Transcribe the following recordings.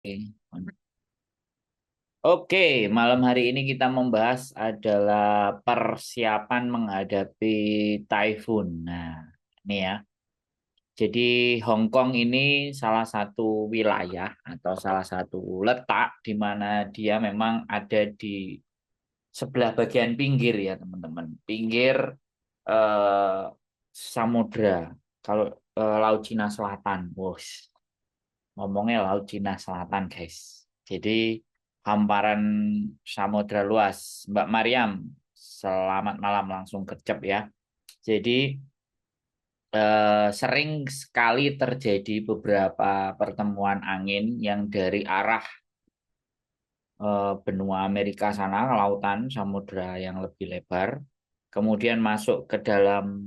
Oke, Oke, malam hari ini kita membahas adalah persiapan menghadapi typhoon. Nah, ini ya. Jadi Hong Kong ini salah satu wilayah atau salah satu letak di mana dia memang ada di sebelah bagian pinggir ya, teman-teman. Pinggir eh, samudra. Kalau Laut Cina Selatan, bos. Ngomongnya Laut Cina Selatan, guys. Jadi hamparan samudra luas. Mbak Mariam, selamat malam langsung kerjap ya. Jadi sering sekali terjadi beberapa pertemuan angin yang dari arah benua Amerika sana, lautan, samudra yang lebih lebar, kemudian masuk ke dalam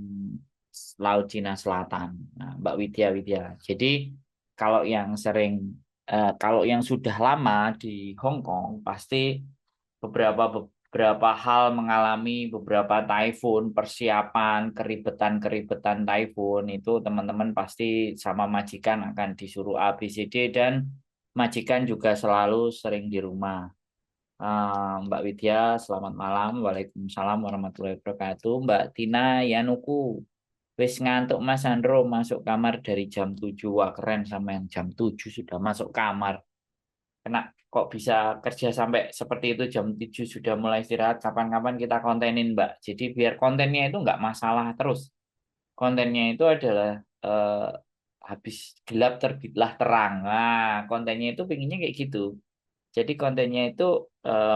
Laut Cina Selatan. Nah, Mbak Widya. Jadi kalau yang sudah lama di Hong Kong, pasti beberapa hal mengalami beberapa typhoon, persiapan, keribetan-keribetan typhoon itu teman-teman pasti sama majikan akan disuruh A, B, C, D dan majikan juga selalu sering di rumah. Mbak Widya, selamat malam. Waalaikumsalam warahmatullahi wabarakatuh. Mbak Tina Yanuku, wis ngantuk Mas Andro masuk kamar dari jam 7. Wah keren sama yang jam 7 sudah masuk kamar. Kena kok bisa kerja sampai seperti itu jam 7 sudah mulai istirahat. Kapan-kapan kita kontenin Mbak. Jadi biar kontennya itu nggak masalah terus. Kontennya itu adalah eh, habis gelap terbitlah terang. Nah, kontennya itu pinginnya kayak gitu. Jadi kontennya itu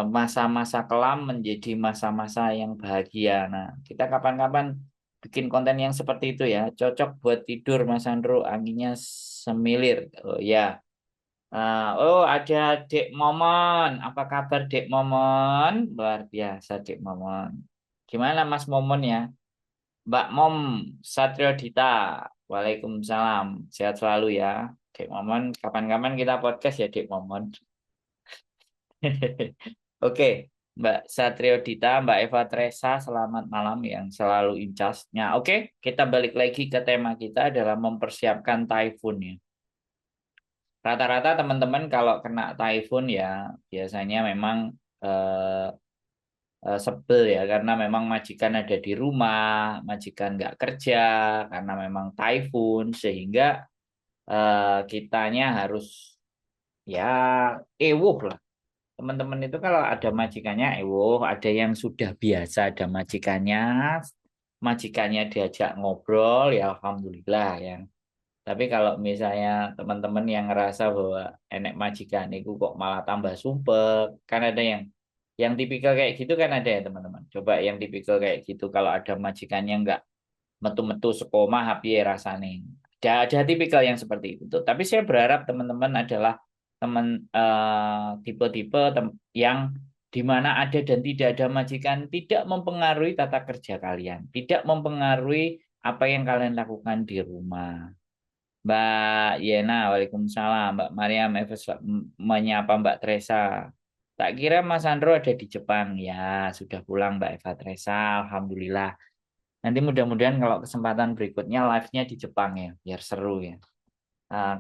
masa-masa kelam menjadi masa-masa yang bahagia. Nah, kita kapan-kapan bikin konten yang seperti itu ya. Cocok buat tidur Mas Andro, anginnya semilir. Oh ya. Oh ada Dek Momon. Apa kabar Dek Momon? Luar biasa Dek Momon. Gimana Mas Momon ya? Mbak Mom Satrio Dita. Waalaikumsalam. Sehat selalu ya. Dek Momon, kapan-kapan kita podcast ya Dek Momon. Oke, Mbak Satrio Dita, Mbak Eva Tresa, selamat malam yang selalu incasnya. Oke, kita balik lagi ke tema kita adalah mempersiapkan typhoon ya. Rata-rata teman-teman kalau kena typhoon ya biasanya memang eh, sebel ya karena memang majikan ada di rumah, majikan nggak kerja karena memang typhoon sehingga kitanya harus ya ewuh lah. Teman-teman itu kalau ada majikannya, ada yang sudah biasa ada majikannya diajak ngobrol, ya alhamdulillah ya. Tapi kalau misalnya teman-teman yang ngerasa bahwa enek majikan itu kok malah tambah sumpek, kan ada yang tipikal kayak gitu kan ada ya teman-teman. Coba yang tipikal kayak gitu kalau ada majikannya nggak metu-metu sekoma happy rasane. Ada tipikal yang seperti itu tuh. Tapi saya berharap teman-teman adalah teman tipe-tipe yang di mana ada dan tidak ada majikan tidak mempengaruhi tata kerja kalian, tidak mempengaruhi apa yang kalian lakukan di rumah. Mbak Yena, Waalaikumsalam. Mbak Mariam, Eves, menyapa Mbak Teresa. Tak kira Mas Andro ada di Jepang. Ya, sudah pulang Mbak Eva Teresa. Alhamdulillah. Nanti mudah-mudahan kalau kesempatan berikutnya live-nya di Jepang ya, biar seru ya.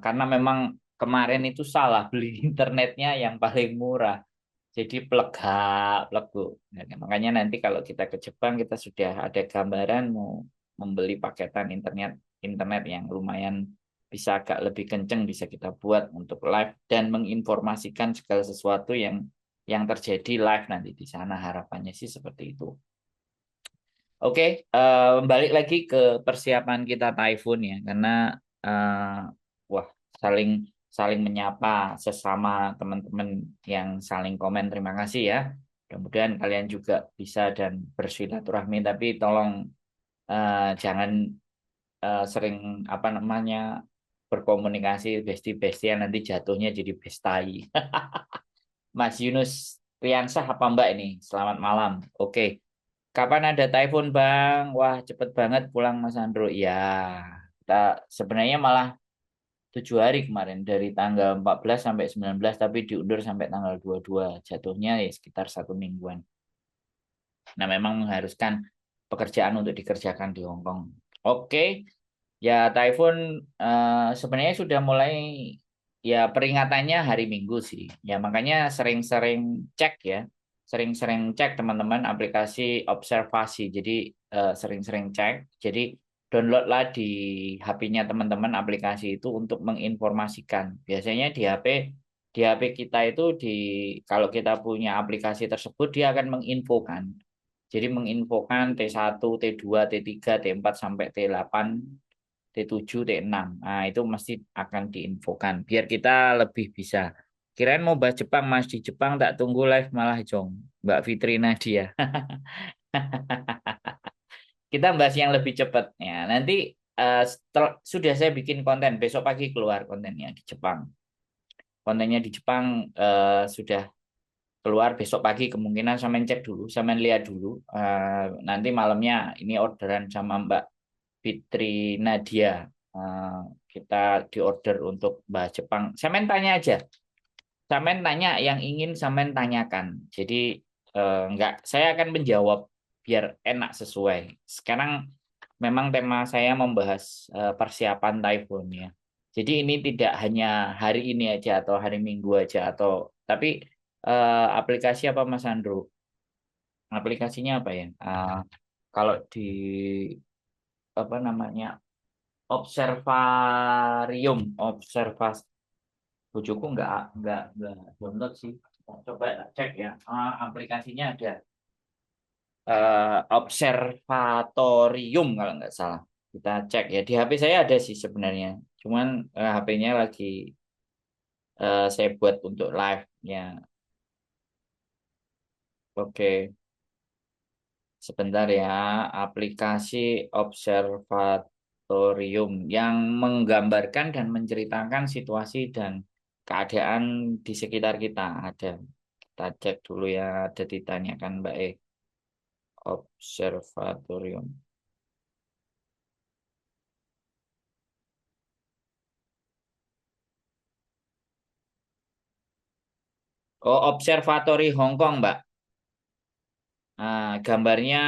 Karena memang kemarin itu salah beli internetnya yang paling murah. Jadi plegu. Nah, makanya nanti kalau kita ke Jepang kita sudah ada gambaran mau membeli paketan internet yang lumayan bisa agak lebih kenceng bisa kita buat untuk live dan menginformasikan segala sesuatu yang terjadi live nanti di sana harapannya sih seperti itu. Oke, balik lagi ke persiapan kita Typhoon ya, karena eh, wah saling saling menyapa sesama teman-teman yang saling komen. Terima kasih ya. Mudah-mudahan kalian juga bisa dan bersilaturahmi, tapi tolong jangan sering apa namanya berkomunikasi besti-bestian nanti jatuhnya jadi bestai. Mas Yunus Priyansah apa Mbak ini? Selamat malam. Oke. Kapan ada typhoon, Bang? Wah, cepet banget pulang Mas Andro. Ya, kita sebenarnya malah 7 hari kemarin dari tanggal 14 sampai 19 tapi diundur sampai tanggal 22. Jatuhnya ya sekitar 1 mingguan. Nah, memang mengharuskan pekerjaan untuk dikerjakan di Hong Kong. Oke, ya typhoon sebenarnya sudah mulai ya peringatannya hari Minggu sih. Ya makanya sering-sering cek ya. Sering-sering cek teman-teman aplikasi observasi. Jadi sering-sering cek. Jadi downloadlah di HP-nya teman-teman aplikasi itu untuk menginformasikan. Biasanya di HP kita itu kalau kita punya aplikasi tersebut dia akan menginfokan. Jadi menginfokan T1, T2, T3, T4 sampai T8, T7, T6. Nah, itu mesti akan diinfokan biar kita lebih bisa. Kirain mau bahas Jepang, Mas. Di Jepang tak tunggu live malah Jong. Mbak Fitri Nadia. Kita bahas yang lebih cepat ya. Nanti sudah saya bikin konten. Besok pagi keluar kontennya di Jepang. Kontennya di Jepang sudah keluar besok pagi, kemungkinan sampean cek dulu, sampean lihat dulu. Nanti malamnya ini orderan sama Mbak Fitri Nadia. Eh, kita diorder untuk bahas Jepang. Sampean tanya aja. Sampean tanya yang ingin sampean tanyakan. Jadi enggak, saya akan menjawab biar enak sesuai. Sekarang memang tema saya membahas persiapan Typhoon ya. Jadi ini tidak hanya hari ini aja atau hari Minggu aja atau tapi aplikasi apa Mas Andro? Aplikasinya apa ya? Kalau di apa namanya? Observarium, observasi. Bujuku nggak download sih. Coba cek ya. Aplikasinya ada observatorium kalau nggak salah. Kita cek ya. Di HP saya ada sih sebenarnya. Cuman HP-nya lagi saya buat untuk live ya. Oke, sebentar ya. Aplikasi observatorium yang menggambarkan dan menceritakan situasi dan keadaan di sekitar kita ada. Kita cek dulu ya, ada ditanyakan Mbak Observatorium. Oh, Observatori Hong Kong, Mbak. Gambarnya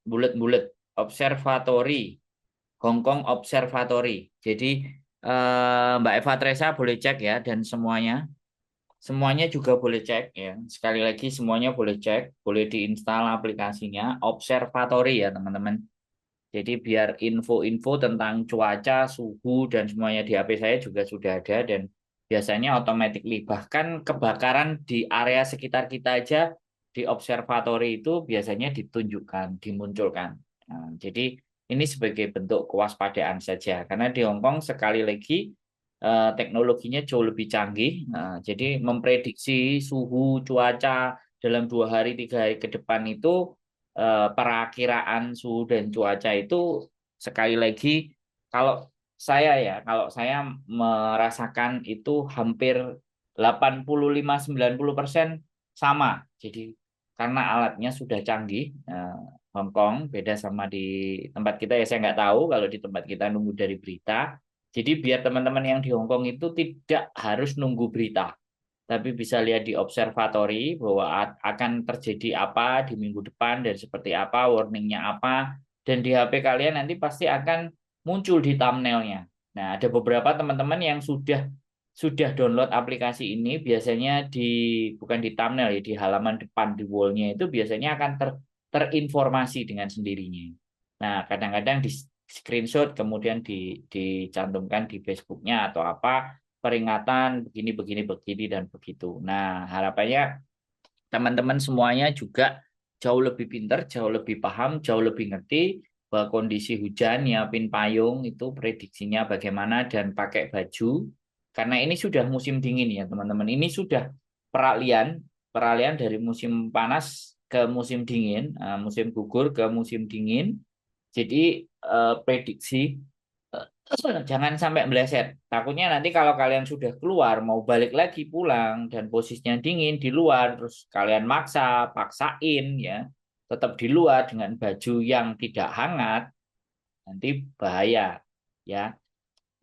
bulat-bulat. Observatori Hong Kong Observatori. Jadi Mbak Eva Tresa boleh cek ya dan semuanya juga boleh cek ya. Sekali lagi semuanya boleh cek, boleh diinstal aplikasinya Observatori ya teman-teman. Jadi biar info-info tentang cuaca, suhu dan semuanya di HP saya juga sudah ada dan biasanya automatically bahkan kebakaran di area sekitar kita aja di observatory itu biasanya ditunjukkan, dimunculkan. Nah, jadi ini sebagai bentuk kewaspadaan saja karena di Hong Kong sekali lagi teknologinya jauh lebih canggih. Nah, jadi memprediksi suhu, cuaca dalam 2 hari, 3 hari ke depan itu perakiraan suhu dan cuaca itu sekali lagi kalau kalau saya merasakan itu hampir 85-90% sama. Jadi karena alatnya sudah canggih, Hong Kong beda sama di tempat kita ya saya nggak tahu kalau di tempat kita nunggu dari berita. Jadi biar teman-teman yang di Hong Kong itu tidak harus nunggu berita tapi bisa lihat di observatory bahwa akan terjadi apa di minggu depan dan seperti apa, warningnya apa, dan di HP kalian nanti pasti akan muncul di thumbnailnya. Nah, ada beberapa teman-teman yang sudah download aplikasi ini, biasanya bukan di thumbnail ya, di halaman depan di wallnya itu biasanya akan terinformasi dengan sendirinya. Nah, kadang-kadang di screenshot kemudian dicantumkan di Facebooknya atau apa peringatan begini begini begini dan begitu. Nah, harapannya teman-teman semuanya juga jauh lebih pintar, jauh lebih paham, jauh lebih ngerti bahwa kondisi hujan, nyiapin payung itu prediksinya bagaimana dan pakai baju. Karena ini sudah musim dingin ya teman-teman. Ini sudah peralihan, peralihan dari musim panas ke musim dingin, musim gugur ke musim dingin. Jadi prediksi jangan sampai meleset. Takutnya nanti kalau kalian sudah keluar, mau balik lagi pulang dan posisinya dingin di luar, terus kalian paksain ya, tetap di luar dengan baju yang tidak hangat, nanti bahaya ya.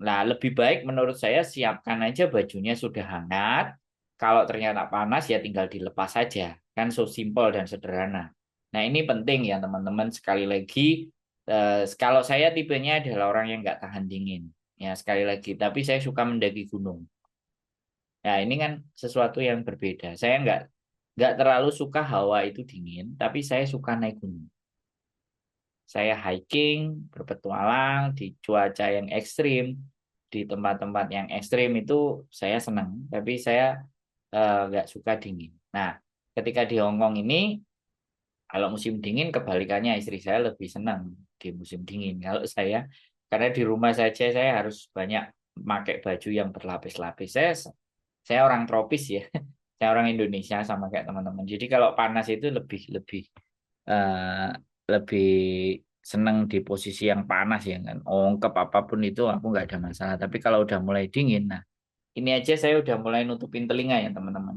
Nah, lebih baik menurut saya siapkan aja bajunya sudah hangat. Kalau ternyata panas ya tinggal dilepas saja. Kan so simple dan sederhana. Nah, ini penting ya teman-teman. Sekali lagi, kalau saya tipenya adalah orang yang nggak tahan dingin. Ya, sekali lagi. Tapi saya suka mendaki gunung. Nah, ini kan sesuatu yang berbeda. Saya nggak terlalu suka hawa itu dingin, tapi saya suka naik gunung. Saya hiking, berpetualang di cuaca yang ekstrim, di tempat-tempat yang ekstrim itu saya senang, tapi saya nggak suka dingin. Nah, ketika di Hong Kong ini, kalau musim dingin kebalikannya istri saya lebih senang di musim dingin. Kalau saya, karena di rumah saja saya harus banyak pakai baju yang berlapis-lapis. Saya orang tropis ya, saya orang Indonesia sama kayak teman-teman. Jadi kalau panas itu lebih lebih eh, lebih senang di posisi yang panas ya kan. Ongkep apapun itu aku nggak ada masalah. Tapi kalau udah mulai dingin, nah ini aja saya udah mulai nutupin telinga ya teman-teman.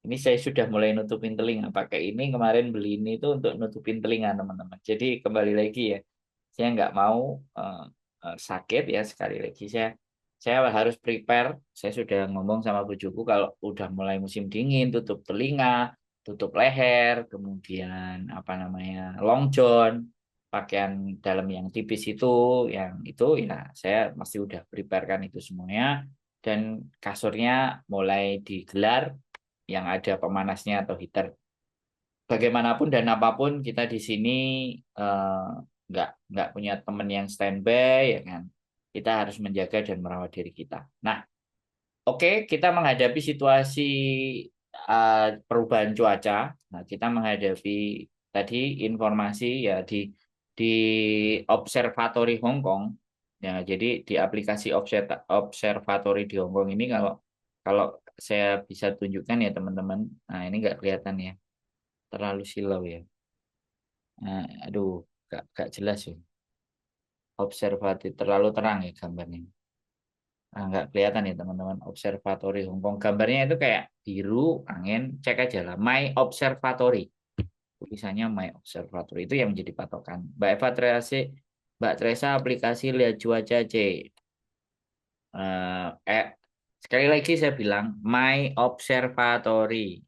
Ini saya sudah mulai nutupin telinga. Pakai ini kemarin beli ini itu untuk nutupin telinga teman-teman. Jadi kembali lagi ya, saya nggak mau sakit ya sekali lagi. Saya harus prepare. Saya sudah ngomong sama bujuku kalau udah mulai musim dingin, tutup telinga, tutup leher, kemudian apa namanya long john, pakaian dalam yang tipis itu, yang itu ya saya pasti udah preparekan itu semuanya dan kasurnya mulai digelar yang ada pemanasnya atau heater. Bagaimanapun dan apapun kita di sini eh, nggak punya teman yang standby ya kan. Kita harus menjaga dan merawat diri kita. Nah, oke, kita menghadapi situasi perubahan cuaca. Nah, kita menghadapi tadi informasi ya di observatory Hong Kong. Ya, jadi di aplikasi observatory di Hong Kong ini kalau kalau saya bisa tunjukkan ya teman-teman. Nah, ini nggak kelihatan ya, terlalu silau ya. Nah, aduh, nggak jelas ya. Observatory terlalu terang ya gambarnya. Nah, nggak kelihatan ya teman-teman observatory Hong Kong gambarnya itu kayak biru angin cek aja lah My Observatory tulisannya My Observatory itu yang menjadi patokan Mbak Teresa aplikasi lihat cuaca C eh, eh, sekali lagi saya bilang My Observatory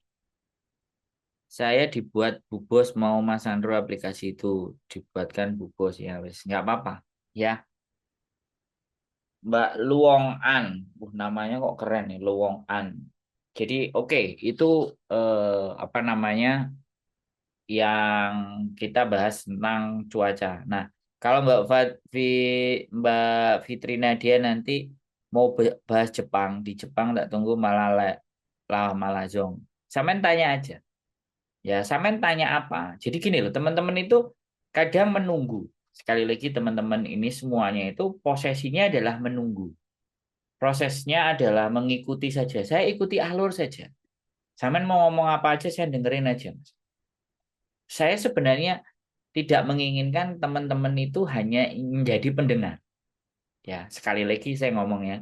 saya dibuat Bu Bos mau Mas Andro aplikasi itu dibuatkan Bu Bos ya wes nggak apa-apa ya Mbak Luong An, namanya kok keren nih, Luong An. Jadi oke, itu apa namanya yang kita bahas tentang cuaca. Nah, kalau Mbak Fitri Nadia nanti mau bahas Jepang, di Jepang tak tunggu malah lah malah zong. Sampean tanya aja. Ya, sampean tanya apa? Jadi gini loh, teman-teman itu kadang menunggu. Sekali lagi teman-teman ini semuanya itu posesinya adalah menunggu. Prosesnya adalah mengikuti saja. Saya ikuti alur saja. Sampean mau ngomong apa aja saya dengerin aja, Mas. Saya sebenarnya tidak menginginkan teman-teman itu hanya menjadi pendengar. Ya, sekali lagi saya ngomongnya,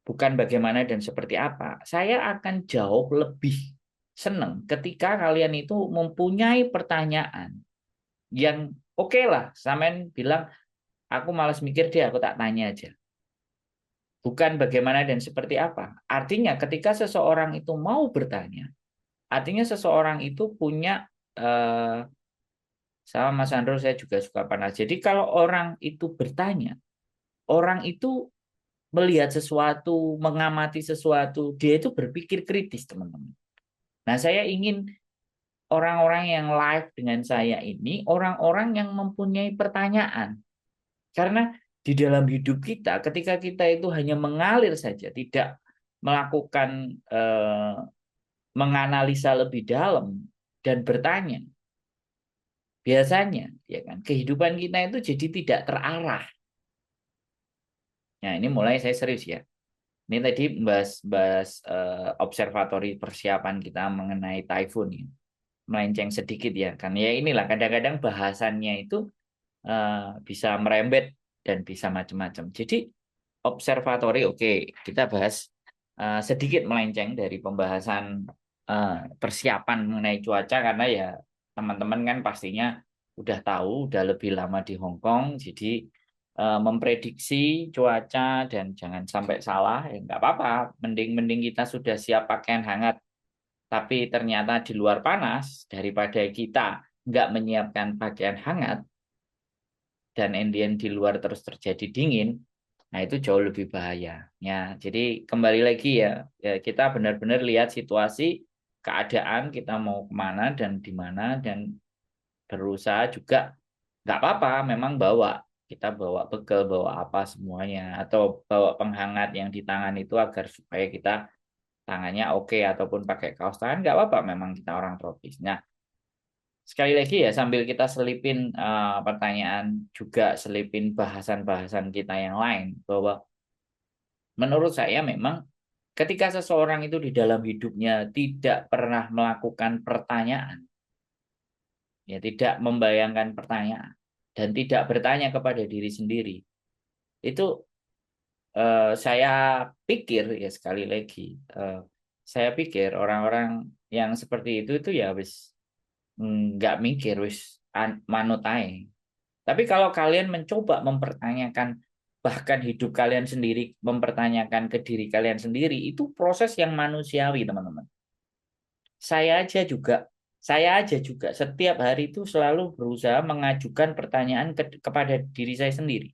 bukan bagaimana dan seperti apa. Saya akan jauh lebih senang ketika kalian itu mempunyai pertanyaan yang oke lah. Sampean bilang, aku malas mikir deh, aku tak tanya aja. Bukan bagaimana dan seperti apa. Artinya ketika seseorang itu mau bertanya, artinya seseorang itu punya sama Mas Andro saya juga suka panas. Jadi kalau orang itu bertanya, orang itu melihat sesuatu, mengamati sesuatu, dia itu berpikir kritis, teman-teman. Nah, saya ingin orang-orang yang live dengan saya ini, orang-orang yang mempunyai pertanyaan. Karena di dalam hidup kita, ketika kita itu hanya mengalir saja, tidak melakukan menganalisa lebih dalam dan bertanya, biasanya ya kan kehidupan kita itu jadi tidak terarah. Nah, ini mulai saya serius ya. Ini tadi bahas observatory persiapan kita mengenai typhoon ya. Melenceng sedikit ya kan. Ya inilah kadang-kadang bahasannya itu bisa merembet dan bisa macam-macam. Jadi observatory oke, kita bahas sedikit melenceng dari pembahasan persiapan mengenai cuaca karena ya teman-teman kan pastinya udah tahu, udah lebih lama di Hong Kong, jadi memprediksi cuaca dan jangan sampai salah ya nggak apa-apa. Mending kita sudah siap pakaian hangat, tapi ternyata di luar panas daripada kita nggak menyiapkan pakaian hangat dan Indian di luar terus terjadi dingin. Nah, itu jauh lebih bahaya. Ya, jadi kembali lagi ya, ya kita benar-benar lihat situasi, keadaan kita mau kemana dan di mana dan berusaha juga nggak apa-apa, memang bawa kita bawa bekal, bawa apa semuanya, atau bawa penghangat yang di tangan itu agar supaya kita tangannya oke ataupun pakai kaos tangan nggak apa-apa, memang kita orang tropis. Nah, sekali lagi ya sambil kita selipin pertanyaan juga selipin bahasan-bahasan kita yang lain bahwa menurut saya memang ketika seseorang itu di dalam hidupnya tidak pernah melakukan pertanyaan, ya tidak membayangkan pertanyaan dan tidak bertanya kepada diri sendiri, itu saya pikir ya sekali lagi, eh, saya pikir orang-orang yang seperti itu ya wis nggak mikir wis manut ae. Tapi kalau kalian mencoba mempertanyakan bahkan hidup kalian sendiri, mempertanyakan ke diri kalian sendiri, itu proses yang manusiawi, teman-teman. Saya aja juga, saya aja juga setiap hari itu selalu berusaha mengajukan pertanyaan kepada diri saya sendiri.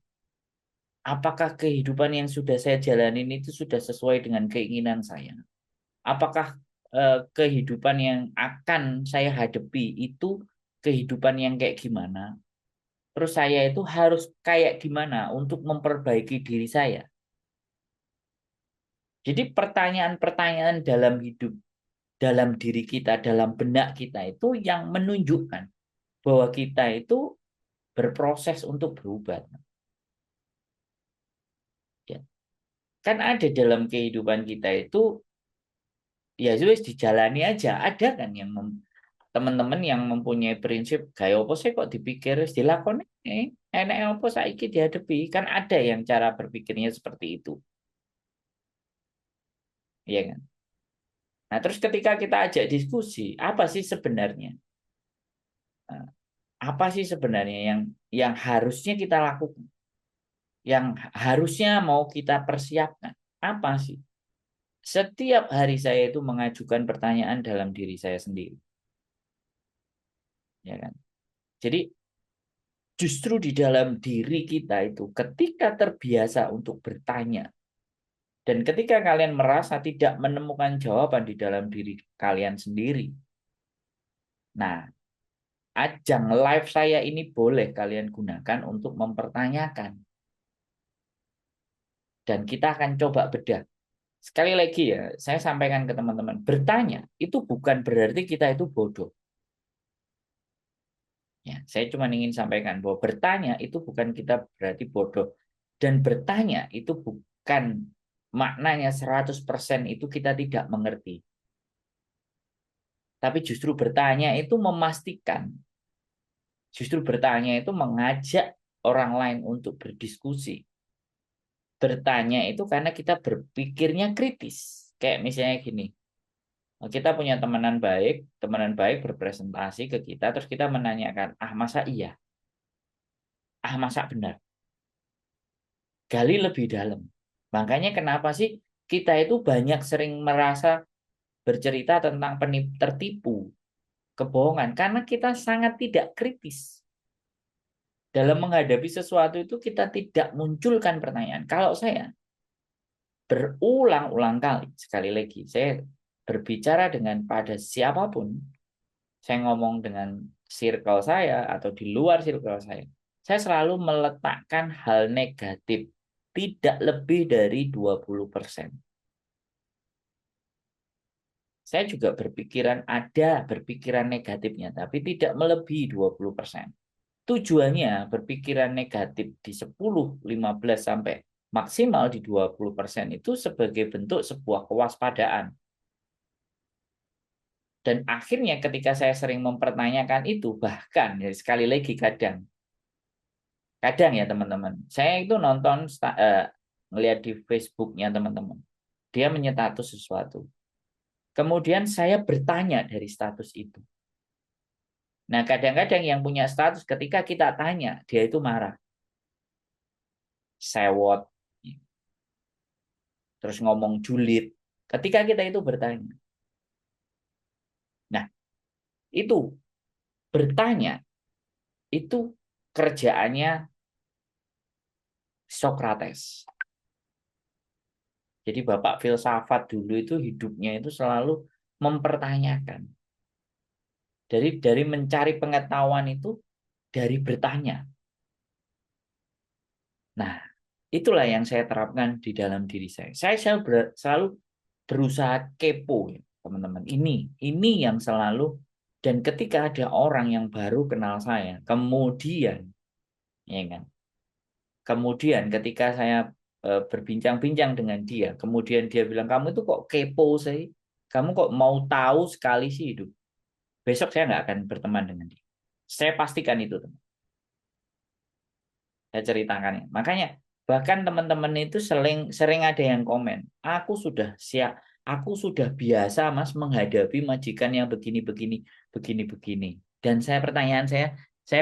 Apakah kehidupan yang sudah saya jalanin itu sudah sesuai dengan keinginan saya? Apakah kehidupan yang akan saya hadapi itu kehidupan yang kayak gimana? Terus saya itu harus kayak gimana untuk memperbaiki diri saya? Jadi pertanyaan-pertanyaan dalam hidup, dalam diri kita, dalam benak kita itu yang menunjukkan bahwa kita itu berproses untuk berubah. Ya. Kan ada dalam kehidupan kita itu ya sudah dijalani aja. Ada kan yang teman-teman yang mempunyai prinsip gaya apa sih kok dipikir wis dilakoni enek apa saiki dihadapi, kan ada yang cara berpikirnya seperti itu, ya kan. Nah, terus ketika kita ajak diskusi, apa sih sebenarnya? Nah, apa sih sebenarnya yang harusnya kita lakukan? Yang harusnya mau kita persiapkan? Apa sih? Setiap hari saya itu mengajukan pertanyaan dalam diri saya sendiri, ya kan? Jadi justru di dalam diri kita itu ketika terbiasa untuk bertanya dan ketika kalian merasa tidak menemukan jawaban di dalam diri kalian sendiri, nah ajang live saya ini boleh kalian gunakan untuk mempertanyakan. Dan kita akan coba bedah. Sekali lagi ya, saya sampaikan ke teman-teman, bertanya itu bukan berarti kita itu bodoh. Ya, saya cuma ingin sampaikan bahwa bertanya itu bukan kita berarti bodoh. Dan bertanya itu bukan maknanya 100% itu kita tidak mengerti. Tapi justru bertanya itu memastikan. Justru bertanya itu mengajak orang lain untuk berdiskusi. Bertanya itu karena kita berpikirnya kritis. Kayak misalnya gini, kita punya temenan baik berpresentasi ke kita, terus kita menanyakan, ah masa iya? Ah masa benar? Gali lebih dalam. Makanya kenapa sih kita itu banyak sering merasa bercerita tentang tertipu, kebohongan, karena kita sangat tidak kritis. Dalam menghadapi sesuatu itu kita tidak munculkan pertanyaan. Kalau saya berulang-ulang kali, sekali lagi, saya berbicara dengan pada siapapun, saya ngomong dengan circle saya atau di luar circle saya selalu meletakkan hal negatif tidak lebih dari 20%. Saya juga berpikiran negatifnya, tapi tidak melebihi 20%. Tujuannya berpikiran negatif di 10, 15 sampai maksimal di 20% itu sebagai bentuk sebuah kewaspadaan. Dan akhirnya ketika saya sering mempertanyakan itu, bahkan ya sekali lagi kadang ya teman-teman, saya itu nonton ngelihat di Facebooknya teman-teman, dia menyetatus sesuatu. Kemudian saya bertanya dari status itu. Nah, kadang-kadang yang punya status ketika kita tanya, dia itu marah, sewot, terus ngomong julid. Ketika kita itu bertanya. Nah, itu bertanya itu kerjaannya Socrates. Jadi bapak filsafat dulu itu hidupnya itu selalu mempertanyakan. Dari mencari pengetahuan itu dari bertanya. Nah, itulah yang saya terapkan di dalam diri saya. Saya selalu berusaha kepo, ya, teman-teman. Ini yang selalu, dan ketika ada orang yang baru kenal saya, kemudian, ya kan, kemudian ketika saya berbincang-bincang dengan dia, kemudian dia bilang, kamu itu kok kepo sih? Kamu kok mau tahu sekali sih hidup? Besok saya nggak akan berteman dengan dia. Saya pastikan itu, teman. Saya ceritakan ya. Makanya bahkan teman-teman itu sering sering ada yang komen, aku sudah biasa Mas menghadapi majikan yang begini-begini, begini-begini. Dan saya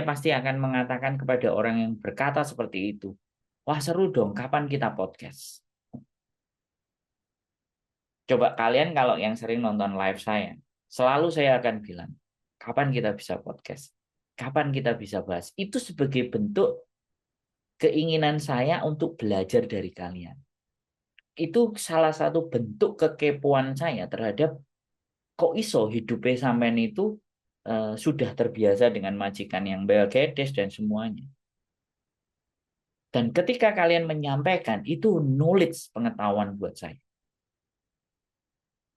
pasti akan mengatakan kepada orang yang berkata seperti itu, wah seru dong, kapan kita podcast? Coba kalian kalau yang sering nonton live saya, selalu saya akan bilang, kapan kita bisa podcast? Kapan kita bisa bahas? Itu sebagai bentuk keinginan saya untuk belajar dari kalian. Itu salah satu bentuk kekepuan saya terhadap kok iso hidupnya sampean itu sudah terbiasa dengan majikan yang belgedes dan semuanya. Dan ketika kalian menyampaikan itu knowledge pengetahuan buat saya.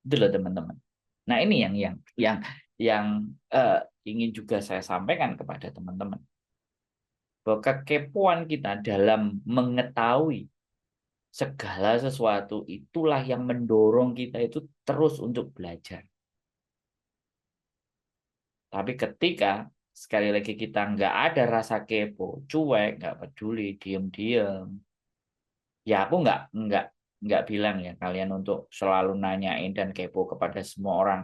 Itu loh teman-teman. Nah, ini yang eh, ingin juga saya sampaikan kepada teman-teman. Bahwa kekepuan kita dalam mengetahui segala sesuatu itulah yang mendorong kita itu terus untuk belajar. Tapi ketika sekali lagi kita nggak ada rasa kepo, cuek, nggak peduli, diem-diem, ya aku nggak bilang ya kalian untuk selalu nanyain dan kepo kepada semua orang.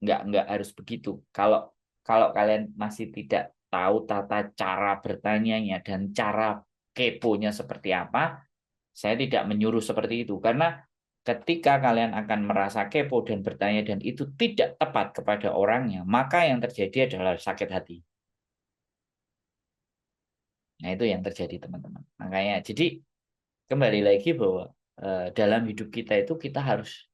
Nggak harus begitu. Kalau kalau kalian masih tidak tahu tata cara bertanyanya dan cara keponya seperti apa, saya tidak menyuruh seperti itu karena ketika kalian akan merasa kepo dan bertanya dan itu tidak tepat kepada orangnya, maka yang terjadi adalah sakit hati. Nah, itu yang terjadi, teman-teman. Makanya, jadi kembali lagi bahwa dalam hidup kita itu kita harus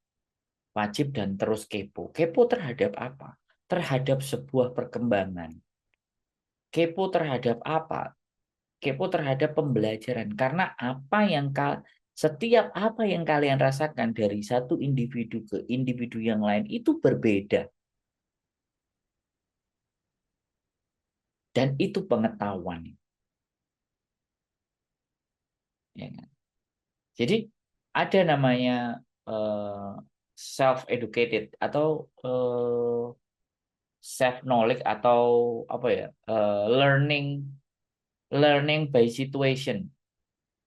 wajib dan terus kepo. Kepo terhadap apa? Terhadap sebuah perkembangan. Kepo terhadap apa? Kepo terhadap pembelajaran. Karena setiap apa yang kalian rasakan dari satu individu ke individu yang lain itu berbeda. Dan itu pengetahuan. Ya kan? Jadi ada namanya self-educated atau self-knowledge atau apa ya, learning learning by situation,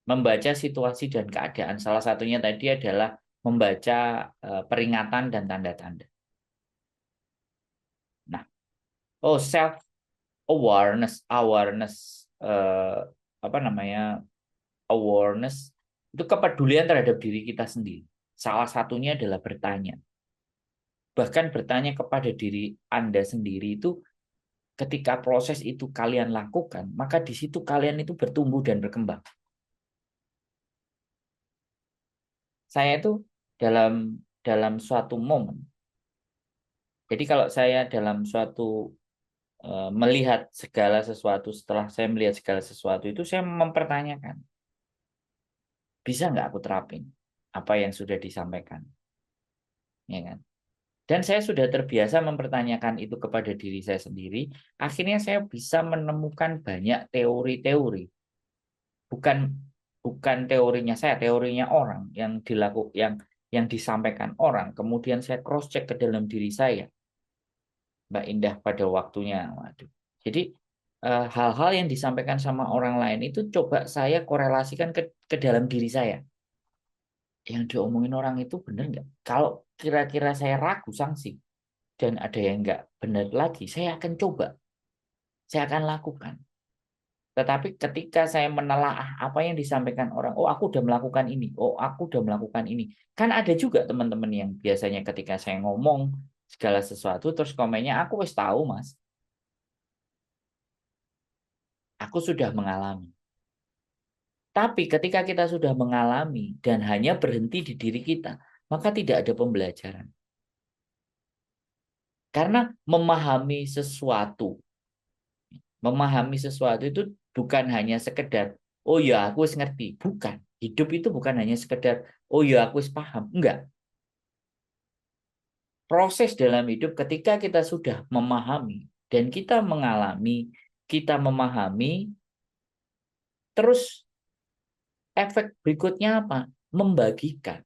membaca situasi dan keadaan. Salah satunya tadi adalah membaca peringatan dan tanda-tanda. Nah, self awareness eh, apa namanya, awareness itu kepedulian terhadap diri kita sendiri. Salah satunya adalah bertanya. Bahkan bertanya kepada diri Anda sendiri itu ketika proses itu kalian lakukan, maka di situ kalian itu bertumbuh dan berkembang. Saya itu dalam dalam suatu momen. Jadi kalau saya dalam suatu melihat segala sesuatu, setelah saya melihat segala sesuatu itu saya mempertanyakan, bisa nggak aku terapin apa yang sudah disampaikan, ya kan? Dan saya sudah terbiasa mempertanyakan itu kepada diri saya sendiri. Akhirnya saya bisa menemukan banyak teori-teori, bukan bukan teorinya saya, teorinya orang yang disampaikan orang. Kemudian saya cross check ke dalam diri saya, Mbak Indah pada waktunya. Waduh. Jadi hal-hal yang disampaikan sama orang lain itu coba saya korelasikan ke dalam diri saya. Yang diomongin orang itu benar nggak? Kalau kira-kira saya ragu sanksi dan ada yang nggak benar lagi, saya akan coba, saya akan lakukan. Tetapi ketika saya menelaah apa yang disampaikan orang, oh aku udah melakukan ini, oh aku udah melakukan ini. Kan ada juga teman-teman yang biasanya ketika saya ngomong segala sesuatu, terus komennya, aku wis tahu mas, aku sudah mengalami. Tapi ketika kita sudah mengalami dan hanya berhenti di diri kita, maka tidak ada pembelajaran. Karena memahami sesuatu itu bukan hanya sekedar, oh ya aku wis ngerti. Bukan. Hidup itu bukan hanya sekedar, oh ya aku wis paham. Enggak. Proses dalam hidup ketika kita sudah memahami dan kita mengalami, kita memahami, terus efek berikutnya apa? Membagikan.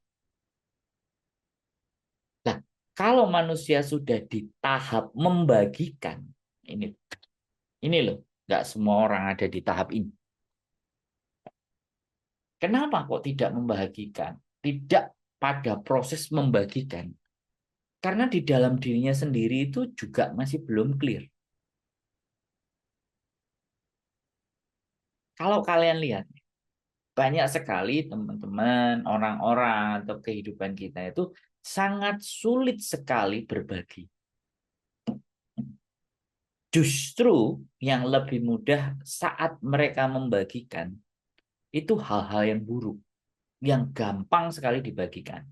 Nah, kalau manusia sudah di tahap membagikan, ini ini loh, nggak semua orang ada di tahap ini. Kenapa kok tidak membagikan? Tidak pada proses membagikan. Karena di dalam dirinya sendiri itu juga masih belum clear. Kalau kalian lihat, banyak sekali teman-teman, orang-orang atau kehidupan kita itu sangat sulit sekali berbagi. Justru yang lebih mudah saat mereka membagikan itu hal-hal yang buruk, yang gampang sekali dibagikan.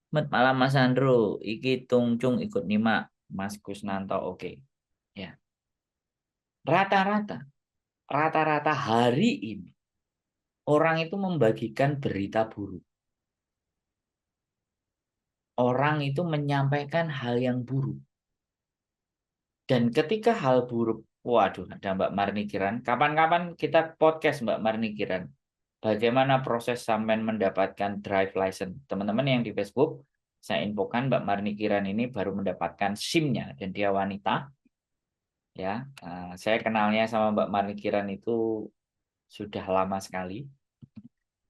Selamat malam Mas Andro, iki Tungcung ikut nyimak Mas Kusnanto, oke. Ya, rata-rata, rata-rata hari ini orang itu membagikan berita buruk. Orang itu menyampaikan hal yang buruk. Dan ketika hal buruk, waduh, ada Mbak Marni Kiran. Kapan-kapan kita podcast Mbak Marni Kiran. Bagaimana proses sampai mendapatkan drive license? Teman-teman yang di Facebook, saya infokan Mbak Marni Kiran ini baru mendapatkan SIM-nya dan dia wanita. Ya, saya kenalnya sama Mbak Marni Kiran itu sudah lama sekali.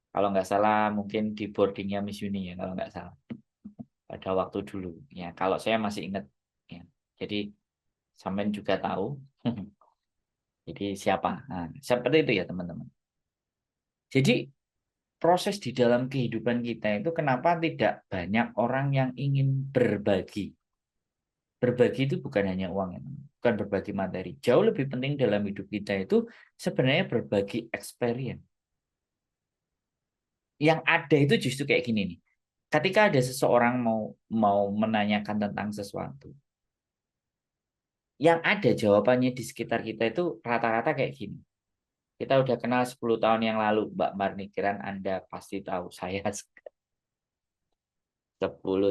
Kalau nggak salah mungkin di boardingnya Miss Uni ya, kalau nggak salah. Pada waktu dulu. Ya, kalau saya masih ingat. Ya. Jadi sampean juga tahu. Jadi siapa? Nah, seperti itu ya teman-teman. Jadi proses di dalam kehidupan kita itu kenapa tidak banyak orang yang ingin berbagi. Berbagi itu bukan hanya uang, ya, teman. Bukan berbagi materi. Jauh lebih penting dalam hidup kita itu sebenarnya berbagi experience. Yang ada itu justru kayak gini nih. Ketika ada seseorang mau mau menanyakan tentang sesuatu, yang ada jawabannya di sekitar kita itu rata-rata kayak gini. Kita udah kenal 10 tahun yang lalu, Mbak Marni Kiran, Anda pasti tahu saya 10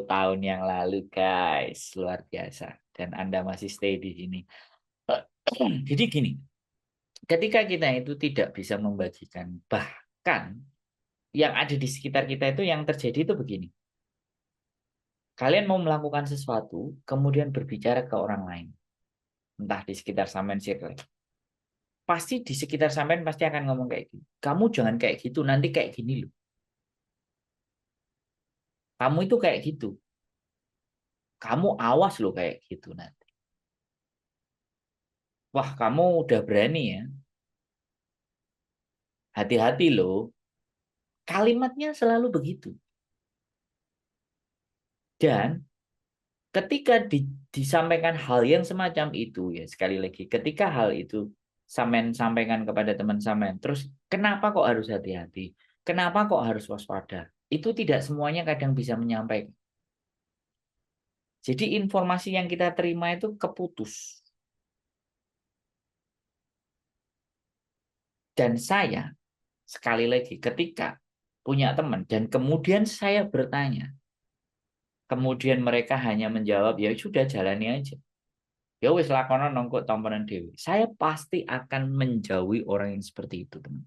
tahun yang lalu, guys. Luar biasa. Dan Anda masih stay di sini. Jadi gini, ketika kita itu tidak bisa membagikan, bahkan yang ada di sekitar kita itu yang terjadi itu begini. Kalian mau melakukan sesuatu, kemudian berbicara ke orang lain. Entah di sekitar sampean circle. Pasti di sekitar sampean pasti akan ngomong kayak gitu. Kamu jangan kayak gitu, nanti kayak gini loh. Kamu itu kayak gitu. Kamu awas loh kayak gitu nanti. Wah, kamu udah berani ya. Hati-hati loh. Kalimatnya selalu begitu. Dan ketika disampaikan hal yang semacam itu, ya sekali lagi, ketika hal itu sampean sampaikan kepada teman sampean, terus kenapa kok harus hati-hati? Kenapa kok harus waspada? Itu tidak semuanya kadang bisa menyampaikan. Jadi informasi yang kita terima itu keputus. Dan saya, sekali lagi, ketika punya teman dan kemudian saya bertanya, kemudian mereka hanya menjawab, ya sudah jalani aja. Ya wis lakonan nongkok tamponan dewi. Saya pasti akan menjauhi orang yang seperti itu, teman.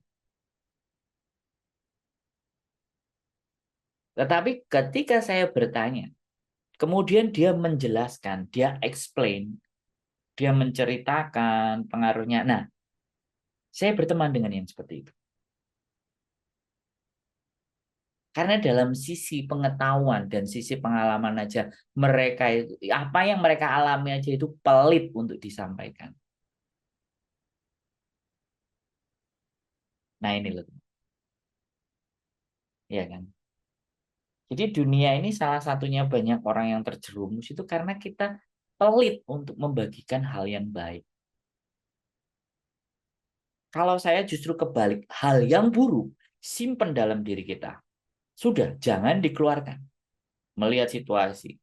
Tetapi ketika saya bertanya, kemudian dia menjelaskan, dia explain, dia menceritakan pengaruhnya. Nah, saya berteman dengan yang seperti itu. Karena dalam sisi pengetahuan dan sisi pengalaman aja, mereka itu, apa yang mereka alami aja itu pelit untuk disampaikan. Nah ini loh, ya kan? Jadi dunia ini salah satunya banyak orang yang terjerumus itu karena kita pelit untuk membagikan hal yang baik. Kalau saya justru kebalik, hal yang buruk simpen dalam diri kita. Sudah, jangan dikeluarkan. Melihat situasi,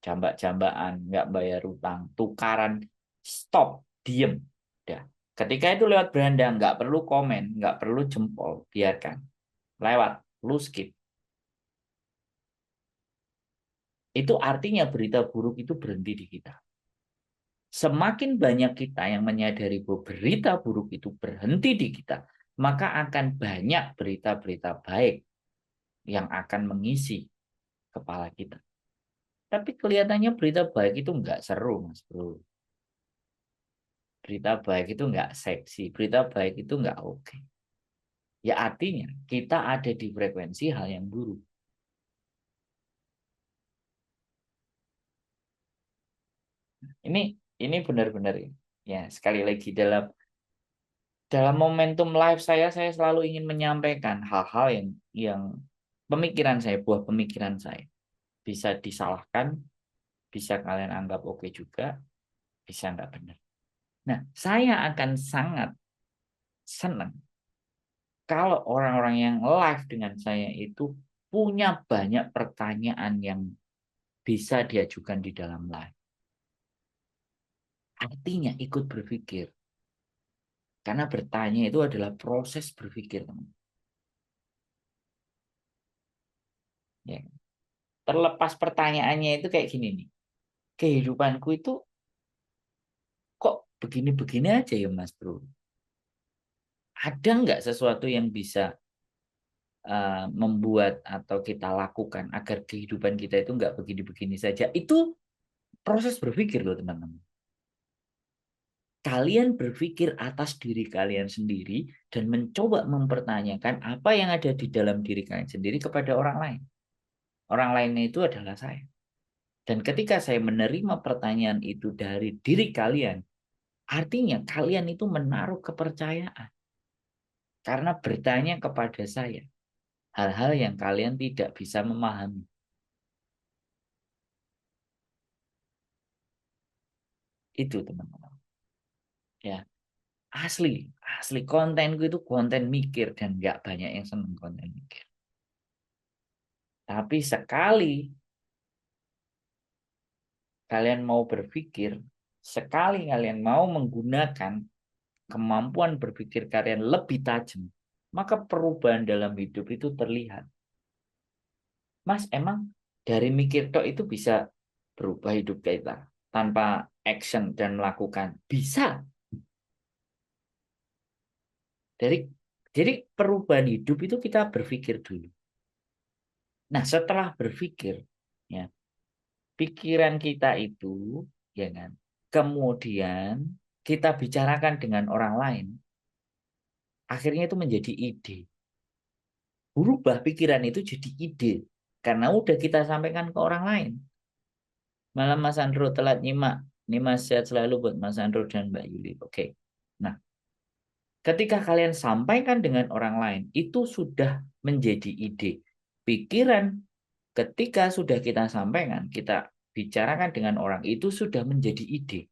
jambak-jambakan, nggak bayar utang, tukaran, stop, diem. Udah. Ketika itu lewat beranda, nggak perlu komen, nggak perlu jempol, biarkan. Lewat, lu skip. Itu artinya berita buruk itu berhenti di kita. Semakin banyak kita yang menyadari bahwa berita buruk itu berhenti di kita, maka akan banyak berita-berita baik yang akan mengisi kepala kita. Tapi kelihatannya berita baik itu nggak seru, Mas Bro. Berita baik itu nggak seksi, berita baik itu nggak oke. Ya artinya kita ada di frekuensi hal yang buruk. Ini ini benar-benar ya. Ya, sekali lagi dalam momentum live saya selalu ingin menyampaikan hal-hal yang pemikiran saya, buah pemikiran saya. Bisa disalahkan, bisa kalian anggap oke juga, bisa nggak benar. Nah, saya akan sangat senang kalau orang-orang yang live dengan saya itu punya banyak pertanyaan yang bisa diajukan di dalam live. Artinya ikut berpikir. Karena bertanya itu adalah proses berpikir, teman. Ya. Terlepas pertanyaannya itu kayak gini nih. Kehidupanku itu kok begini-begini aja ya Mas Bro? Ada nggak sesuatu yang bisa membuat atau kita lakukan agar kehidupan kita itu nggak begini-begini saja? Itu proses berpikir loh teman-teman. Kalian berpikir atas diri kalian sendiri dan mencoba mempertanyakan apa yang ada di dalam diri kalian sendiri kepada orang lain. Orang lainnya itu adalah saya. Dan ketika saya menerima pertanyaan itu dari diri kalian, artinya kalian itu menaruh kepercayaan. Karena bertanya kepada saya hal-hal yang kalian tidak bisa memahami. Itu teman-teman. Ya, asli, asli kontenku itu konten mikir dan nggak banyak yang seneng konten mikir. Tapi sekali kalian mau berpikir, sekali kalian mau menggunakan kemampuan berpikir kalian lebih tajam, maka perubahan dalam hidup itu terlihat. Mas, emang dari mikir tok itu bisa berubah hidup kita tanpa action dan melakukan? Bisa. Dari jadi perubahan hidup itu kita berpikir dulu. Nah, setelah berpikir, ya, pikiran kita itu, ya kan, kemudian kita bicarakan dengan orang lain, akhirnya itu menjadi ide. Berubah pikiran itu jadi ide. Karena udah kita sampaikan ke orang lain. Malam Mas Andro telat nyimak. Ini Mas sehat selalu buat Mas Andro dan Mbak Yuli. Oke. Nah, ketika kalian sampaikan dengan orang lain, itu sudah menjadi ide. Pikiran ketika sudah kita sampaikan, kita bicarakan dengan orang, itu sudah menjadi ide.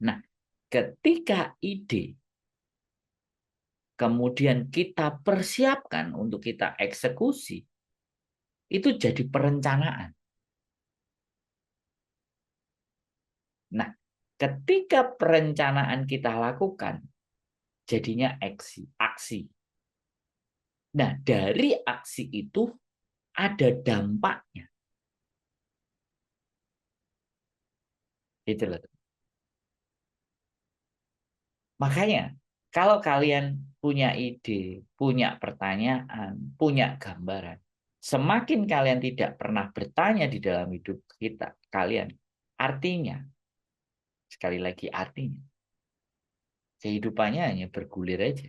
Nah, ketika ide kemudian kita persiapkan untuk kita eksekusi, itu jadi perencanaan. Nah, ketika perencanaan kita lakukan, jadinya aksi. Nah, dari aksi itu ada dampaknya. Gitu loh. Makanya, kalau kalian punya ide, punya pertanyaan, punya gambaran, semakin kalian tidak pernah bertanya di dalam hidup kita, kalian, artinya, sekali lagi artinya, kehidupannya hanya bergulir aja.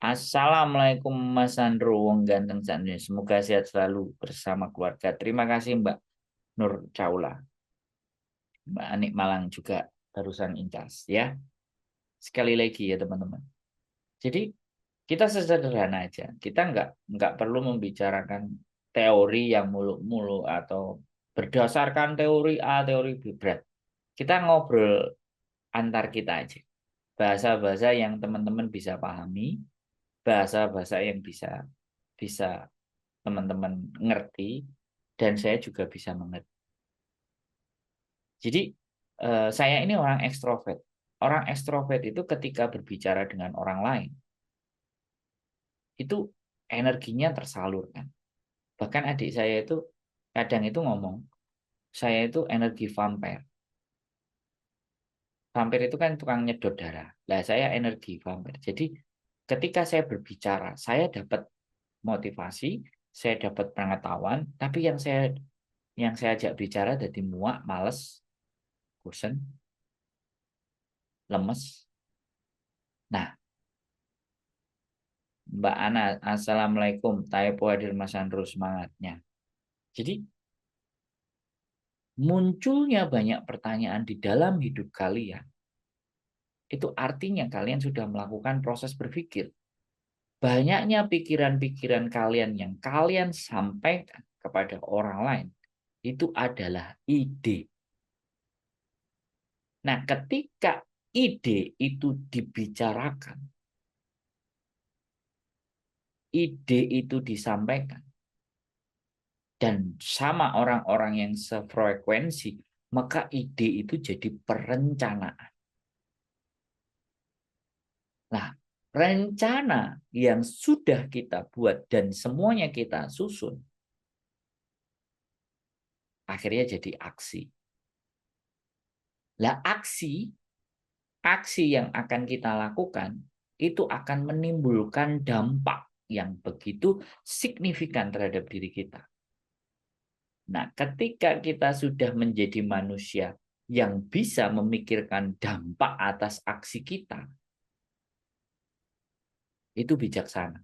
Assalamualaikum Mas Sandro, wong ganteng Sandro. Semoga sehat selalu bersama keluarga. Terima kasih Mbak Nur Caula. Mbak Anik Malang juga barusan incas ya. Sekali lagi ya teman-teman. Jadi kita sesederhana aja. Kita nggak perlu membicarakan teori yang muluk-muluk atau berdasarkan teori A, teori B berat. Kita ngobrol antar kita aja. bahasa-bahasa yang teman-teman bisa pahami, bahasa-bahasa yang bisa bisa teman-teman ngerti, dan saya juga bisa mengerti. Jadi saya ini orang ekstrovert. Orang ekstrovert itu ketika berbicara dengan orang lain, itu energinya tersalurkan. Bahkan adik saya itu kadang itu ngomong, saya itu energi vampire. Vampir itu kan tukang nyedot darah. Lah saya energi vampir. Jadi ketika saya berbicara, saya dapat motivasi, saya dapat pengetahuan, tapi yang saya ajak bicara jadi muak, males, bosen, lemes. Nah, Mbak Ana, Assalamualaikum. Taipo hadir Mas Andro semangatnya. Jadi munculnya banyak pertanyaan di dalam hidup kalian. Itu artinya kalian sudah melakukan proses berpikir. Banyaknya pikiran-pikiran kalian yang kalian sampaikan kepada orang lain itu adalah ide. Nah, ketika ide itu dibicarakan, ide itu disampaikan, dan sama orang-orang yang sefrekuensi, maka ide itu jadi perencanaan. Nah, rencana yang sudah kita buat dan semuanya kita susun, akhirnya jadi aksi. Lah, aksi yang akan kita lakukan itu akan menimbulkan dampak yang begitu signifikan terhadap diri kita. Nah, ketika kita sudah menjadi manusia yang bisa memikirkan dampak atas aksi kita, itu bijaksana.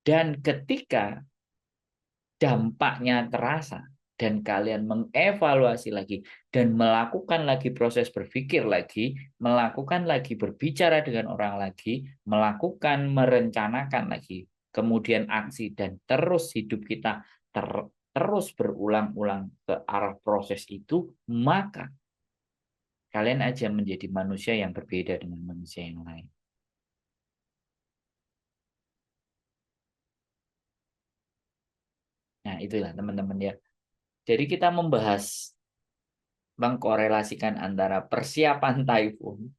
Dan ketika dampaknya terasa dan kalian mengevaluasi lagi dan melakukan lagi proses berpikir lagi, melakukan lagi berbicara dengan orang lagi, melakukan merencanakan lagi, kemudian aksi dan terus hidup kita terus berulang-ulang ke arah proses itu, maka kalian aja menjadi manusia yang berbeda dengan manusia yang lain. Nah, itulah teman-teman ya. Jadi kita mengkorelasikan antara persiapan typhoon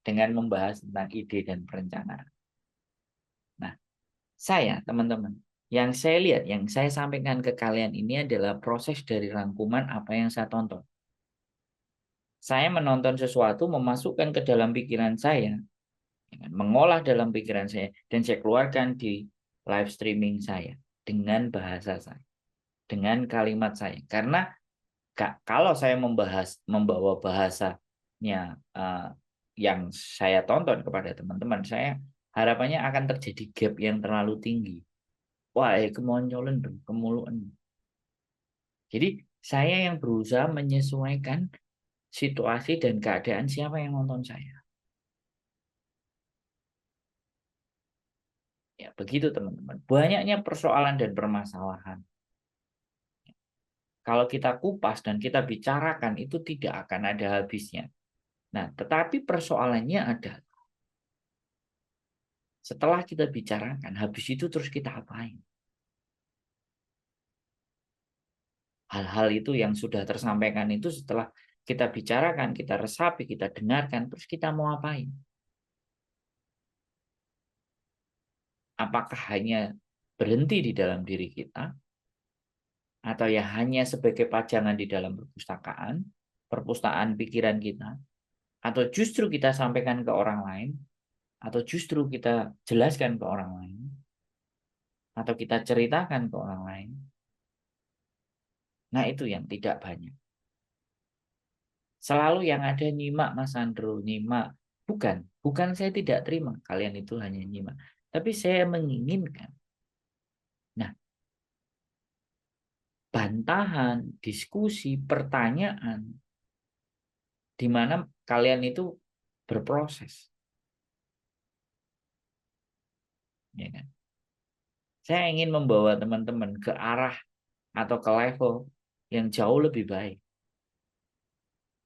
dengan membahas tentang ide dan perencanaan. Nah, saya teman-teman, yang saya lihat, yang saya sampaikan ke kalian ini adalah proses dari rangkuman apa yang saya tonton. Saya menonton sesuatu, memasukkan ke dalam pikiran saya, mengolah dalam pikiran saya, dan saya keluarkan di live streaming saya dengan bahasa saya, dengan kalimat saya. Karena kalau saya membawa bahasanya yang saya tonton kepada teman-teman, saya harapannya akan terjadi gap yang terlalu tinggi. Wah, kemonyolan tuh, kemuluan. Jadi saya yang berusaha menyesuaikan situasi dan keadaan siapa yang nonton saya. Ya, begitu teman-teman. Banyaknya persoalan dan permasalahan. Kalau kita kupas dan kita bicarakan itu tidak akan ada habisnya. Nah, tetapi persoalannya adalah setelah kita bicarakan, habis itu terus kita apain? Hal-hal itu yang sudah tersampaikan itu setelah kita bicarakan, kita resapi, kita dengarkan, terus kita mau apain? Apakah hanya berhenti di dalam diri kita, atau ya hanya sebagai pajangan di dalam perpustakaan pikiran kita, atau justru kita sampaikan ke orang lain, atau justru kita jelaskan ke orang lain, atau kita ceritakan ke orang lain. Nah, itu yang tidak banyak. Selalu yang ada nyimak Mas Andro, nyimak. Bukan saya tidak terima kalian itu hanya nyimak. Tapi saya menginginkan. Nah, bantahan, diskusi, pertanyaan, di mana kalian itu berproses. Ya kan? Saya ingin membawa teman-teman ke arah atau ke level yang jauh lebih baik,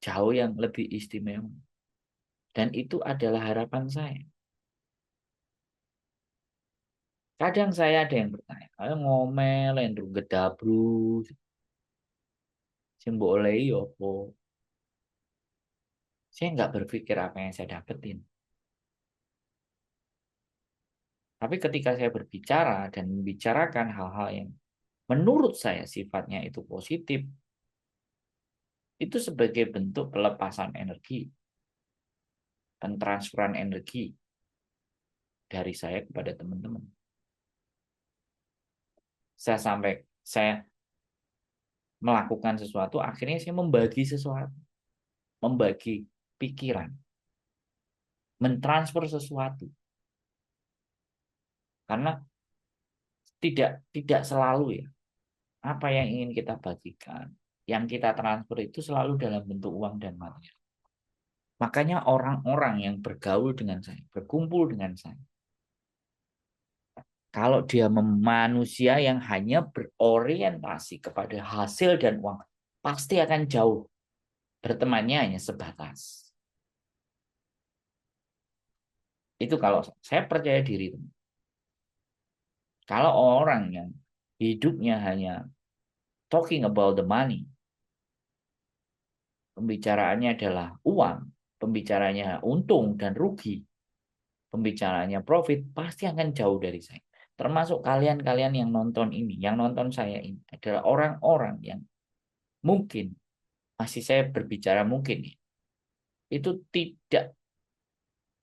jauh yang lebih istimewa. Dan itu adalah harapan saya. Kadang saya ada yang bertanya, ayo ngomel, endru gedabru, simbol oleh apa? Saya nggak berpikir apa yang saya dapetin. Tapi ketika saya berbicara dan membicarakan hal-hal yang menurut saya sifatnya itu positif, itu sebagai bentuk pelepasan energi dan transferan energi dari saya kepada teman-teman. Saya melakukan sesuatu, akhirnya saya membagi sesuatu, membagi pikiran, mentransfer sesuatu. Karena tidak selalu ya apa yang ingin kita bagikan, yang kita transfer itu selalu dalam bentuk uang dan materi. Makanya orang-orang yang bergaul dengan saya, berkumpul dengan saya, kalau dia manusia yang hanya berorientasi kepada hasil dan uang, pasti akan jauh. Bertemannya hanya sebatas. Itu kalau saya percaya diri. Kalau orang yang hidupnya hanya talking about the money, pembicaraannya adalah uang, pembicaranya untung dan rugi, pembicaranya profit, pasti akan jauh dari saya. Termasuk kalian-kalian yang nonton ini, yang nonton saya ini adalah orang-orang yang mungkin, masih saya berbicara mungkin ya, itu tidak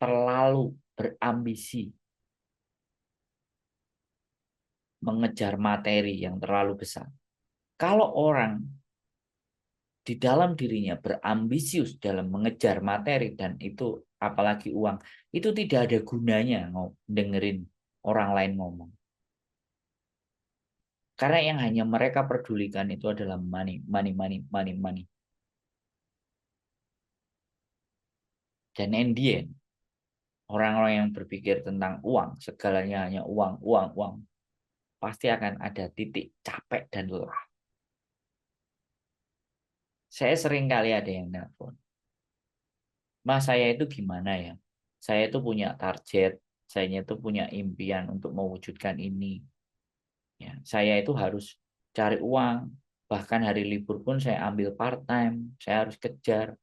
terlalu berambisi mengejar materi yang terlalu besar. Kalau orang di dalam dirinya berambisius dalam mengejar materi dan itu apalagi uang, itu tidak ada gunanya dengerin orang lain ngomong. Karena yang hanya mereka pedulikan itu adalah money, money, money, money, money. Dan in the end, orang-orang yang berpikir tentang uang, segalanya hanya uang, uang, uang, pasti akan ada titik capek dan lelah. Saya sering kali ada yang nelpon, Mas saya itu gimana ya? Saya itu punya target, saya itu punya impian untuk mewujudkan ini. Ya, saya itu harus cari uang, bahkan hari libur pun saya ambil part time, saya harus kejar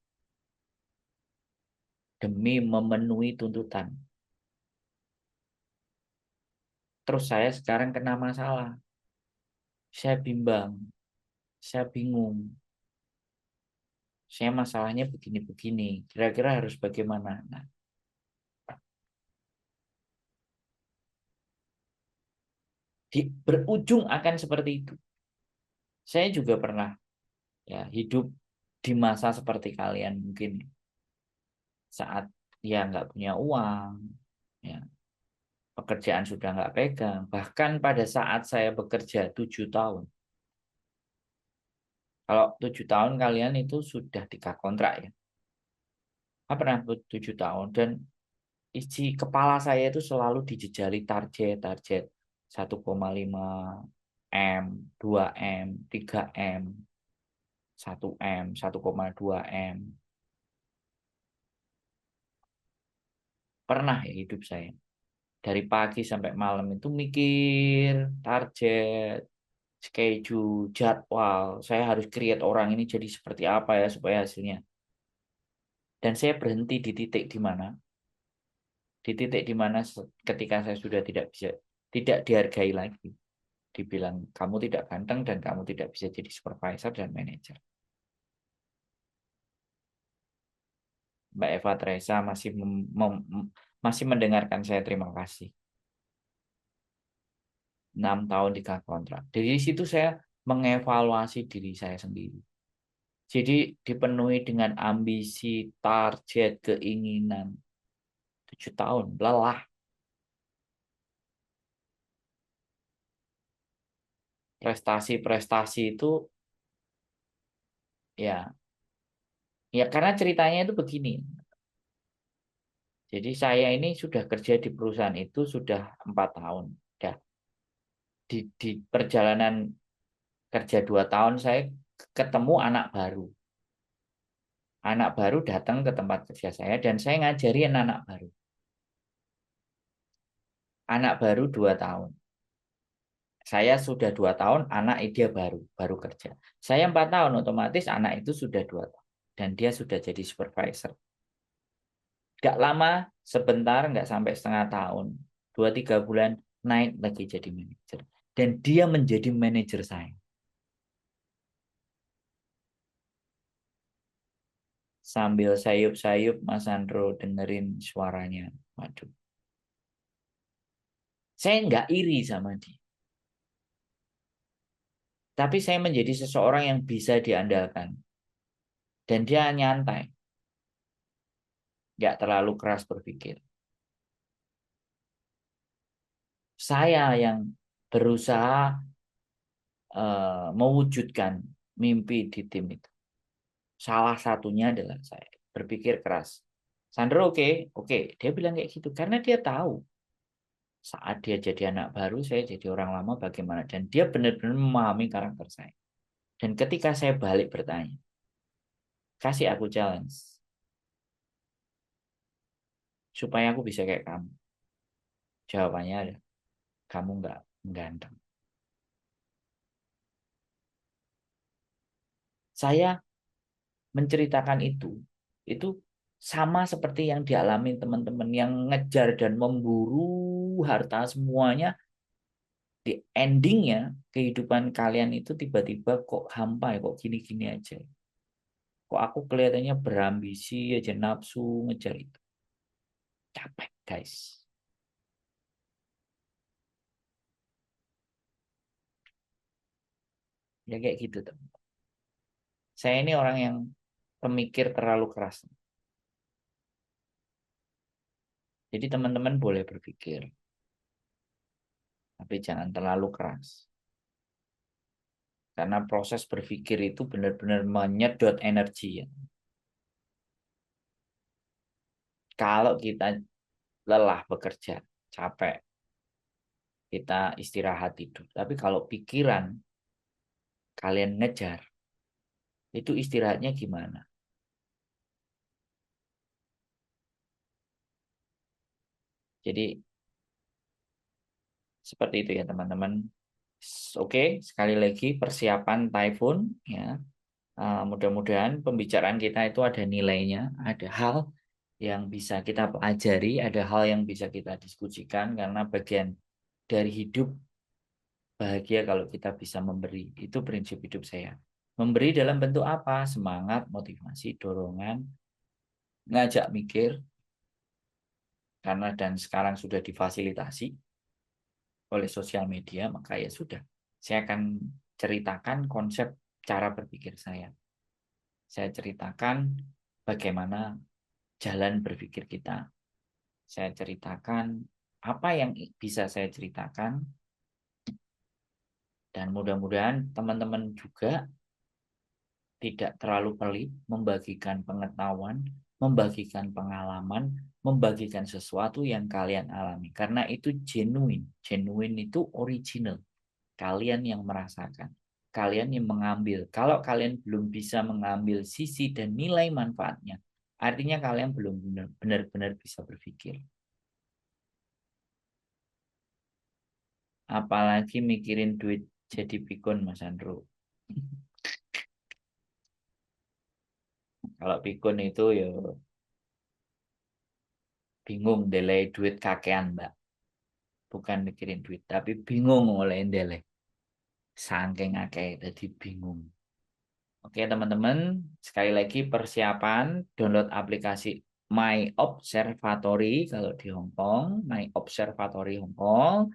demi memenuhi tuntutan. Terus saya sekarang kena masalah, saya bimbang, saya bingung, saya masalahnya begini-begini, kira-kira harus bagaimana? Nah, berujung akan seperti itu. Saya juga pernah ya hidup di masa seperti kalian mungkin saat dia nggak punya uang, ya pekerjaan sudah nggak pegang. Bahkan pada saat saya bekerja 7 tahun, kalau 7 tahun kalian itu sudah 3 kontrak ya. Saya pernah 7 tahun dan isi kepala saya itu selalu dijejali target 1,5 M, 2 M, 3 M, 1 M, 1,2 M. Pernah ya hidup saya. Dari pagi sampai malam itu mikir target, schedule, jadwal. Saya harus create orang ini jadi seperti apa ya supaya hasilnya. Dan saya berhenti di titik di mana? Di titik di mana ketika saya sudah tidak dihargai lagi. Dibilang kamu tidak ganteng dan kamu tidak bisa jadi supervisor dan manajer. Mbak Eva Teresa masih mendengarkan saya, terima kasih. 6 tahun 3 kontrak. Dari situ saya mengevaluasi diri saya sendiri. Jadi dipenuhi dengan ambisi, target, keinginan. 7 tahun, lelah. Prestasi-prestasi itu ya, ya karena ceritanya itu begini. Jadi saya ini sudah kerja di perusahaan itu sudah 4 tahun. Ya, di perjalanan kerja 2 tahun saya ketemu anak baru. Anak baru datang ke tempat kerja saya dan saya ngajarin anak baru. Anak baru 2 tahun. Saya sudah 2 tahun, anak dia baru kerja. Saya 4 tahun, otomatis anak itu sudah 2 tahun. Dan dia sudah jadi supervisor. Gak lama, sebentar, nggak sampai setengah tahun. 2-3 bulan, naik lagi jadi manajer. Dan dia menjadi manajer saya. Sambil sayup-sayup, Mas Andro dengerin suaranya. Waduh. Saya nggak iri sama dia. Tapi saya menjadi seseorang yang bisa diandalkan. Dan dia nyantai. Nggak terlalu keras berpikir. Saya yang berusaha mewujudkan mimpi di tim itu. Salah satunya adalah saya berpikir keras. Sandro oke, oke. Dia bilang kayak gitu karena dia tahu saat dia jadi anak baru, saya jadi orang lama bagaimana. Dan dia benar-benar memahami karakter saya. Dan ketika saya balik bertanya, kasih aku challenge supaya aku bisa kayak kamu. Jawabannya ada, kamu nggak ganteng. Saya menceritakan itu sama seperti yang dialami teman-teman yang ngejar dan memburu harta semuanya. Di endingnya kehidupan kalian itu tiba-tiba kok hampa ya, kok gini-gini aja. Kok aku kelihatannya berambisi aja, nafsu ngejar itu. Capek guys. Ya kayak gitu tuh. Saya ini orang yang pemikir terlalu keras. Jadi teman-teman boleh berpikir, tapi jangan terlalu keras. Karena proses berpikir itu benar-benar menyedot energi ya. Kalau kita lelah bekerja, capek, kita istirahat tidur. Tapi kalau pikiran kalian ngejar, itu istirahatnya gimana? Jadi seperti itu ya teman-teman. Oke, sekali lagi persiapan Typhoon ya. Mudah-mudahan pembicaraan kita itu ada nilainya, ada hal yang bisa kita pelajari, ada hal yang bisa kita diskusikan karena bagian dari hidup bahagia kalau kita bisa memberi. Itu prinsip hidup saya. Memberi dalam bentuk apa? Semangat, motivasi, dorongan, ngajak mikir, karena dan sekarang sudah difasilitasi oleh sosial media, maka ya sudah. Saya akan ceritakan konsep cara berpikir saya. Saya ceritakan bagaimana jalan berpikir kita. Saya ceritakan apa yang bisa saya ceritakan, dan mudah-mudahan teman-teman juga tidak terlalu pelit membagikan pengetahuan, membagikan pengalaman, membagikan sesuatu yang kalian alami. Karena itu genuine. Genuine itu original. Kalian yang merasakan. Kalian yang mengambil. Kalau kalian belum bisa mengambil sisi dan nilai manfaatnya, artinya kalian belum benar-benar bisa berpikir. Apalagi mikirin duit jadi pikun, Mas Andro. Kalau pikun itu ya bingung delay duit kakean, Mbak. Bukan mikirin duit, tapi bingung oleh delay. Saking akeh, jadi bingung. Oke teman-teman, sekali lagi persiapan download aplikasi My Observatory kalau di Hong Kong, My Observatory Hong Kong.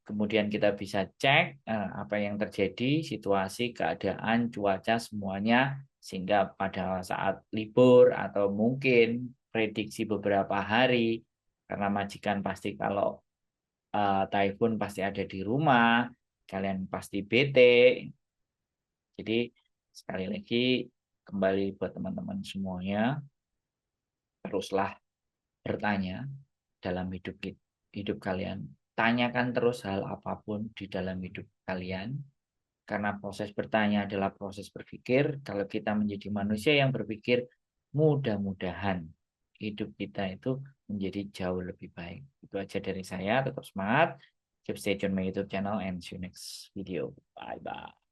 Kemudian kita bisa cek apa yang terjadi, situasi, keadaan, cuaca, semuanya. Sehingga pada saat libur atau mungkin prediksi beberapa hari, karena majikan pasti kalau Typhoon pasti ada di rumah, kalian pasti bete. Jadi sekali lagi kembali buat teman-teman semuanya, teruslah bertanya dalam hidup kalian. Tanyakan terus hal apapun di dalam hidup kalian. Karena proses bertanya adalah proses berpikir, kalau kita menjadi manusia yang berpikir, mudah-mudahan hidup kita itu menjadi jauh lebih baik. Itu aja dari saya, tetap semangat. Keep stay tune my YouTube channel and see you next video. Bye-bye.